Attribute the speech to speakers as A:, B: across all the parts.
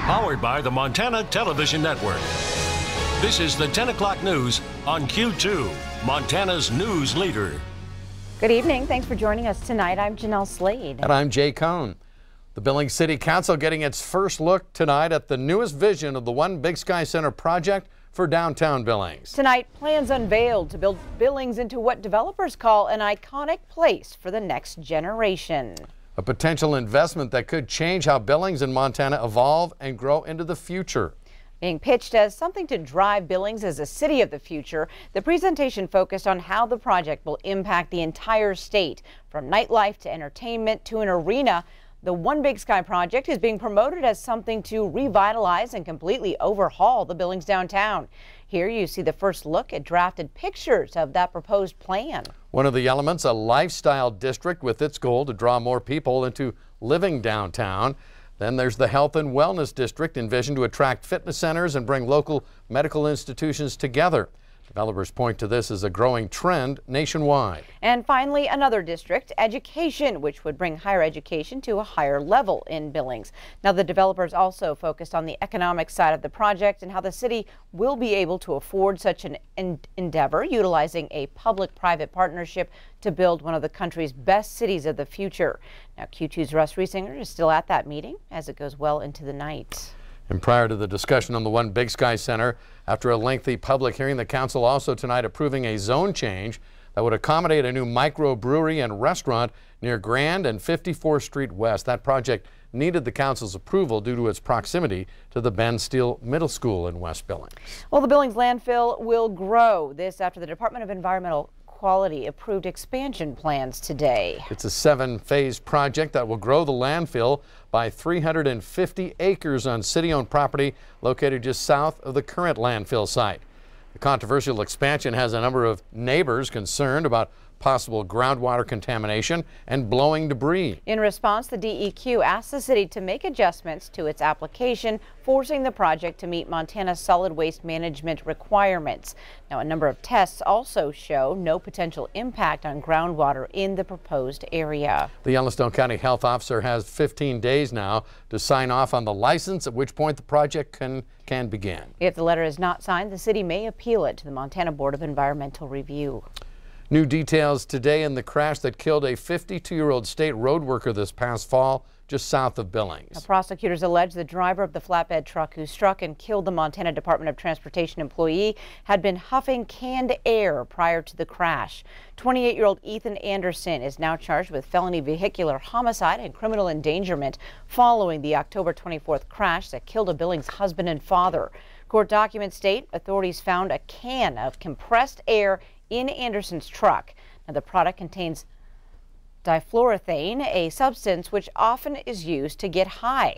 A: Powered by the Montana Television Network. This is the 10 o'clock news on Q2, Montana's news leader.
B: Good evening. Thanks for joining us tonight. I'm Jeanelle Slade.
C: And I'm Jay Cohn. The Billings City Council getting its first look tonight at the newest vision of the One Big Sky Center project for downtown Billings.
B: Tonight, plans unveiled to build Billings into what developers call an iconic place for the next generation.
C: A potential investment that could change how Billings and Montana evolve and grow into the future.
B: Being pitched as something to drive Billings as a city of the future, the presentation focused on how the project will impact the entire state, from nightlife to entertainment to an arena. The One Big Sky project is being promoted as something to revitalize and completely overhaul the Billings downtown. Here you see the first look at drafted pictures of that proposed plan.
C: One of the elements, a lifestyle district with its goal to draw more people into living downtown. Then there's the Health and Wellness District, envisioned to attract fitness centers and bring local medical institutions together. Developers point to this as a growing trend nationwide.
B: And finally, another district, education, which would bring higher education to a higher level in Billings. Now, the developers also focused on the economic side of the project and how the city will be able to afford such an endeavor, utilizing a public-private partnership to build one of the country's best cities of the future. Now, Q2's Russ Riesinger is still at that meeting as it goes well into the night.
C: And prior to the discussion on the One Big Sky Center, after a lengthy public hearing, the council also tonight approving a zone change that would accommodate a new microbrewery and restaurant near Grand and 54th Street West. That project needed the council's approval due to its proximity to the Ben Steele Middle School in West Billings. Well,
B: the Billings landfill will grow. This after the Department of Environmental Quality approved expansion plans today.
C: It's a 7-phase project that will grow the landfill by 350 acres on city-owned property located just south of the current landfill site. The controversial expansion has a number of neighbors concerned about possible groundwater contamination and blowing debris.
B: In response, the DEQ asked the city to make adjustments to its application, forcing the project to meet Montana's solid waste management requirements. Now, a number of tests also show no potential impact on groundwater in the proposed area.
C: The Yellowstone County Health Officer has 15 days now to sign off on the license, at which point the project can begin.
B: If the letter is not signed, the city may appeal it to the Montana Board of Environmental Review.
C: New details today in the crash that killed a 52-year-old state road worker this past fall just south of Billings.
B: Now, prosecutors allege the driver of the flatbed truck who struck and killed the Montana Department of Transportation employee had been huffing canned air prior to the crash. 28-year-old Ethan Anderson is now charged with felony vehicular homicide and criminal endangerment following the October 24th crash that killed a Billings husband and father. Court documents state authorities found a can of compressed air in Anderson's truck. Now, the product contains difluorothane, a substance which often is used to get high.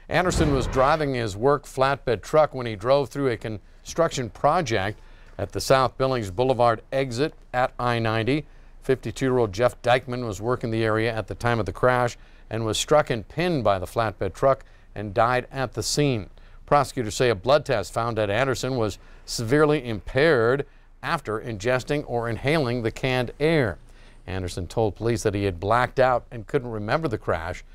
C: Anderson was driving his work flatbed truck when he drove through a construction project at the South Billings Boulevard exit at I-90. 52-year-old Jeff Dykeman was working the area at the time of the crash and was struck and pinned by the flatbed truck and died at the scene. Prosecutors say a blood test found that Anderson was severely impaired after ingesting or inhaling the canned air. Anderson told police that he had blacked out and couldn't remember the crash.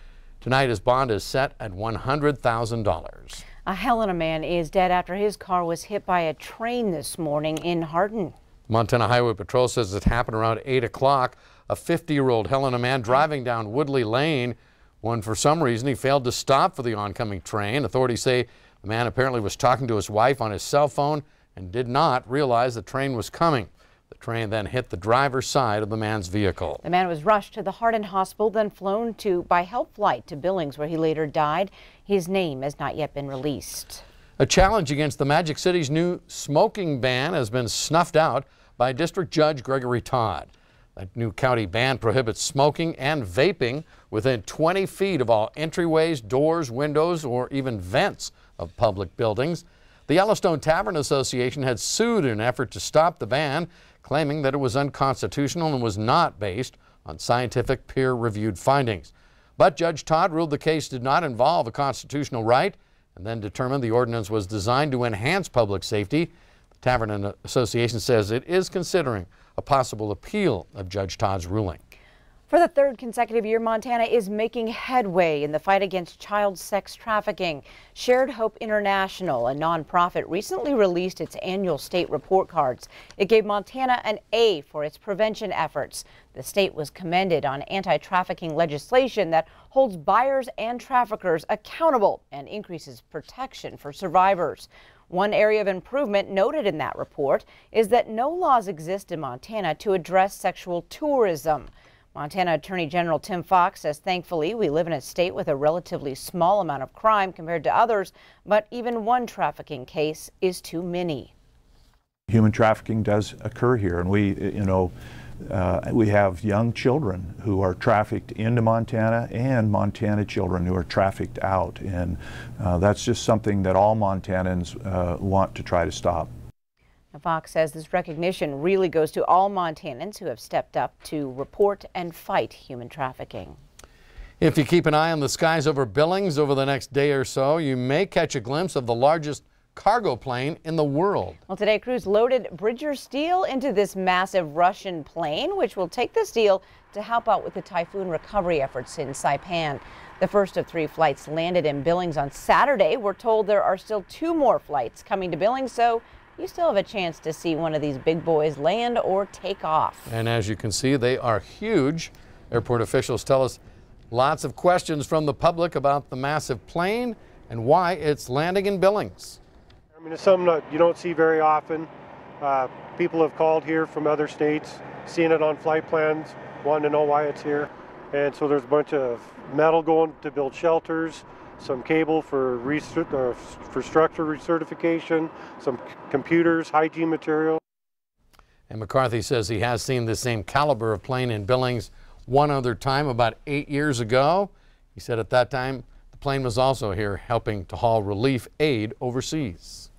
C: Tonight, his bond is set at $100,000.
B: A Helena man is dead after his car was hit by a train this morning in Hardin.
C: Montana Highway Patrol says it happened around 8 o'clock. A 50-year-old Helena man driving down Woodley Lane, when for some reason he failed to stop for the oncoming train. Authorities say the man apparently was talking to his wife on his cell phone and did not realize the train was coming. The train then hit the driver's side of the man's vehicle.
B: The man was rushed to the Hardin Hospital, then flown by help flight to Billings, where he later died. His name has not yet been released.
C: A challenge against the Magic City's new smoking ban has been snuffed out by District Judge Gregory Todd. That new county ban prohibits smoking and vaping within 20 feet of all entryways, doors, windows, or even vents of public buildings. The Yellowstone Tavern Association had sued in an effort to stop the ban, claiming that it was unconstitutional and was not based on scientific peer-reviewed findings. But Judge Todd ruled the case did not involve a constitutional right and then determined the ordinance was designed to enhance public safety. The Tavern Association says it is considering a possible appeal of Judge Todd's ruling.
B: For the third consecutive year, Montana is making headway in the fight against child sex trafficking. Shared Hope International, a nonprofit, recently released its annual state report cards. It gave Montana an A for its prevention efforts. The state was commended on anti-trafficking legislation that holds buyers and traffickers accountable and increases protection for survivors. One area of improvement noted in that report is that no laws exist in Montana to address sexual tourism. Montana Attorney General Tim Fox says, thankfully, we live in a state with a relatively small amount of crime compared to others, but even one trafficking case is too many.
D: Human trafficking does occur here, and we have young children who are trafficked into Montana and Montana children who are trafficked out, and that's just something that all Montanans want to try to stop.
B: Fox says this recognition really goes to all Montanans who have stepped up to report and fight human trafficking.
C: If you keep an eye on the skies over Billings over the next day or so, you may catch a glimpse of the largest cargo plane in the world.
B: Well, today crews loaded Bridger steel into this massive Russian plane, which will take the steel to help out with the typhoon recovery efforts in Saipan. The first of 3 flights landed in Billings on Saturday. We're told there are still 2 more flights coming to Billings, so you still have a chance to see one of these big boys land or take off.
C: And as you can see, they are huge. Airport officials tell us lots of questions from the public about the massive plane and why it's landing in Billings.
E: I mean, it's something that you don't see very often. People have called here from other states, seen it on flight plans, wanting to know why it's here. And so there's a bunch of metal going to build shelters, some cable for structure recertification, some computers, hygiene material.
C: And McCarthy says he has seen the same caliber of plane in Billings one other time about 8 years ago. He said at that time the plane was also here helping to haul relief aid overseas.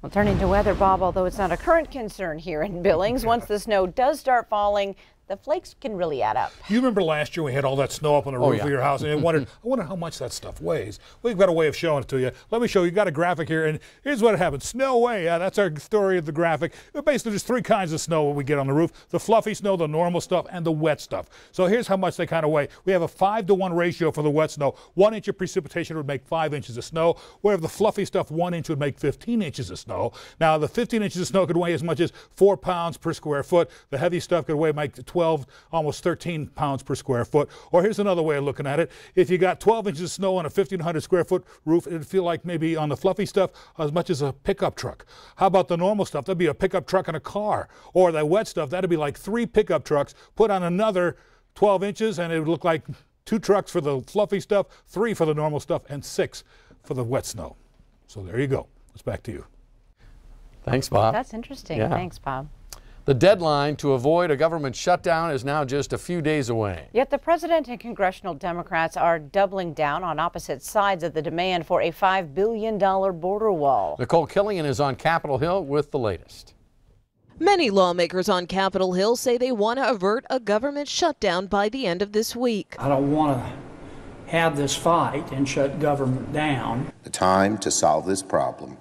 B: Well, turning to weather, Bob, although it's not a current concern here in Billings, once the snow does start falling, the flakes can really add up.
F: You remember last year we had all that snow up on the roof of your house, and I wondered how much that stuff weighs. We've got a way of showing it to you. Let me show you. Got a graphic here, and here's what happened. Snow away. Yeah, that's our story of the graphic. Basically, there's 3 kinds of snow we get on the roof: the fluffy snow, the normal stuff, and the wet stuff. So here's how much they kind of weigh. We have a 5-to-1 ratio for the wet snow. 1 inch of precipitation would make 5 inches of snow, where the fluffy stuff, 1 inch would make 15 inches of snow. Now, the 15 inches of snow could weigh as much as 4 pounds per square foot. The heavy stuff could weigh like 12, almost 13 pounds per square foot. Or here's another way of looking at it. If you got 12 inches of snow on a 1,500 square foot roof, it'd feel like maybe on the fluffy stuff as much as a pickup truck. How about the normal stuff? That'd be a pickup truck and a car. Or the wet stuff, that'd be like 3 pickup trucks put on another 12 inches, and it would look like 2 trucks for the fluffy stuff, 3 for the normal stuff, and 6 for the wet snow. So there you go. It's back to you.
C: Thanks, Bob.
B: That's interesting.
C: Yeah.
B: Thanks, Bob.
C: The deadline to avoid a government shutdown is now just a few days away.
B: Yet the president and congressional Democrats are doubling down on opposite sides of the demand for a $5 billion border wall.
C: Nicole Killian is on Capitol Hill with the latest.
G: Many lawmakers on Capitol Hill say they want to avert a government shutdown by the end of this week.
H: I don't want to have this fight and shut government down.
I: The time to solve this problem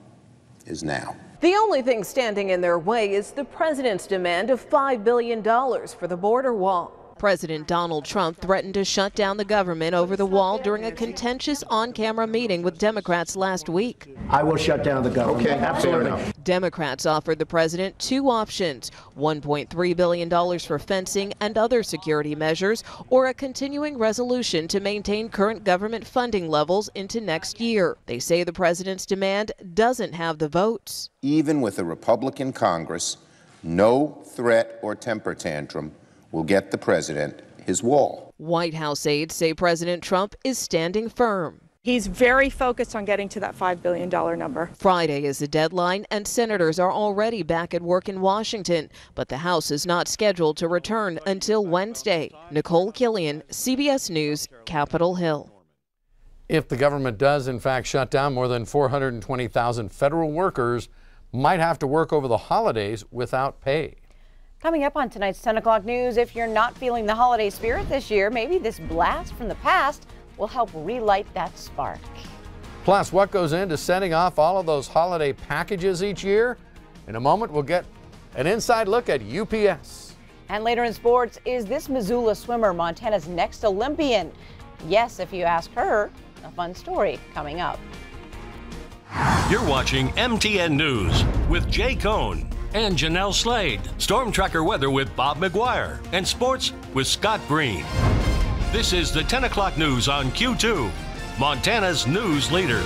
I: is now.
G: The only thing standing in their way is the president's demand of $5 billion for the border wall. President Donald Trump threatened to shut down the government over the wall during a contentious on-camera meeting with Democrats last week.
J: I will shut down the government.
I: Okay,
J: absolutely.
G: Democrats offered the president 2 options: $1.3 billion for fencing and other security measures, or a continuing resolution to maintain current government funding levels into next year. They say the president's demand doesn't have the votes.
I: Even with a Republican Congress, no threat or temper tantrum will get the president his wall.
G: White House aides say President Trump is standing firm.
K: He's very focused on getting to that $5 billion number.
G: Friday is the deadline, and senators are already back at work in Washington, but the House is not scheduled to return until Wednesday. Nicole Killian, CBS News, Capitol Hill.
C: If the government does in fact shut down, more than 420,000 federal workers might have to work over the holidays without pay.
B: Coming up on tonight's 10 o'clock news, if you're not feeling the holiday spirit this year, maybe this blast from the past will help relight that spark.
C: Plus, what goes into sending off all of those holiday packages each year? In a moment, we'll get an inside look at UPS.
B: And later in sports, is this Missoula swimmer Montana's next Olympian? Yes, if you ask her. A fun story coming up.
A: You're watching MTN News with Jay Cohn and Jeanelle Slade. Storm Tracker weather with Bob McGuire. And sports with Scott Green. This is the 10 o'clock news on Q2, Montana's news leader.